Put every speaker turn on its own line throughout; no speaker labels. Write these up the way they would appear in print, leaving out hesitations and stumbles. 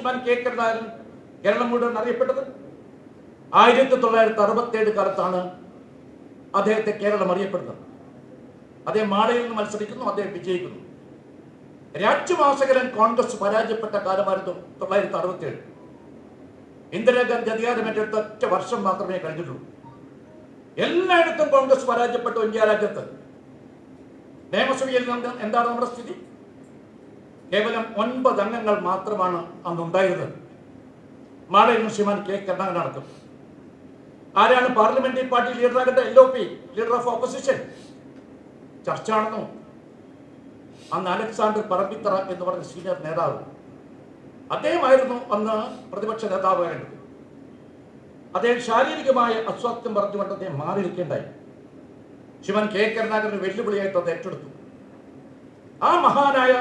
ശ്രീമാൻ K Karunakaran Keralam മുഴുവൻ അറിയപ്പെട്ടത്? 1967 കാലത്താണ് അദ്ദേഹത്തെ കേരളം അറിയപ്പെടുന്നത്. അദ്ദേഹം മാളയിൽ നിന്ന് മത്സരിക്കുന്നു, അദ്ദേഹം വിജയിക്കുന്നു. രാജ്യമാസകലൻ കോൺഗ്രസ് പരാജയപ്പെട്ട കാലമായിരുന്നു 1967. ഇന്ദിരാഗാന്ധി അധികാരമേറ്റെടുത്ത ഒറ്റ വർഷം മാത്രമേ കഴിഞ്ഞിട്ടുള്ളൂ. എല്ലായിടത്തും കോൺഗ്രസ് പരാജയപ്പെട്ടു. ഇന്ത്യ രാജ്യത്ത് നിയമസഭയിൽ എന്താണ് നമ്മുടെ സ്ഥിതി? കേവലം 9 അംഗങ്ങൾ മാത്രമാണ് അന്നുണ്ടായിരുന്നത്. മാളയിൽ നിന്ന് ശ്രീമാൻ കെ കരുണാകരൻ അടക്കം. ആരാണ് പാർലമെന്ററി പാർട്ടി ലീഡറാകേണ്ട? LOP, leader of opposition. ചർച്ച നടന്നു. അന്ന് അലക്സാണ്ടർ പറമ്പിത്തറ എന്ന് പറഞ്ഞ സീനിയർ നേതാവ്, അദ്ദേഹമായിരുന്നു അന്ന് പ്രതിപക്ഷ നേതാവാകേണ്ടത്. അദ്ദേഹം ശാരീരികമായ അസ്വാസ്ഥ്യം പറഞ്ഞുകൊണ്ട് അദ്ദേഹം മാറി നിൽക്കേണ്ടായി. ശ്രീമാൻ കെ കരുണാകരൻ വെല്ലുവിളിയായിട്ട് അത് ഏറ്റെടുത്തു. ആ മഹാനായ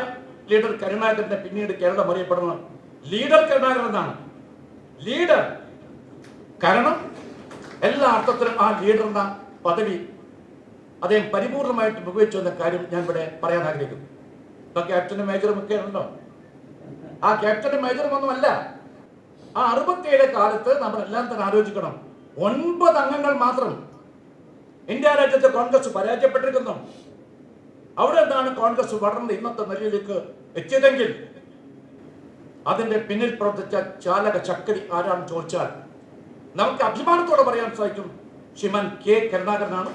ലീഡർ കരുണാകരനെ പിന്നീട് കേരളം അറിയപ്പെടുന്നത് ലീഡർ കരുണാകരൻ എന്നാണ്. ലീഡർ, കാരണം എല്ലാ അർത്ഥത്തിലും ആ ലീഡർ എന്ന പദവി അദ്ദേഹം പരിപൂർണമായിട്ട് ഉപയോഗിച്ചു എന്ന കാര്യം ഞാൻ ഇവിടെ പറയാൻ ആഗ്രഹിക്കുന്നു. ഇപ്പൊ ക്യാപ്റ്റനും മേജറും ഒക്കെ ഉണ്ടോ? ആ ക്യാപ്റ്റനും മേജറും ഒന്നുമല്ല. ആ 67 കാലത്ത് നമ്മളെല്ലാം തന്നെ ആലോചിക്കണം. 9 അംഗങ്ങൾ മാത്രം. ഇന്ത്യ രാജ്യത്ത് കോൺഗ്രസ് പരാജയപ്പെട്ടിരിക്കുന്നു. അവിടെ നിന്നാണ് കോൺഗ്രസ് വളർന്ന് ഇന്നത്തെ നിലയിലേക്ക് എത്തിയതെങ്കിൽ അതിന്റെ പിന്നിൽ പ്രവർത്തിച്ച ചാലക ശക്തി ആരാണെന്ന് ചോദിച്ചാൽ നമുക്ക് അഭിമാനത്തോടെ പറയാൻ സാധിക്കും ശ്രീമാൻ കെ കരുണാകരനാണ്.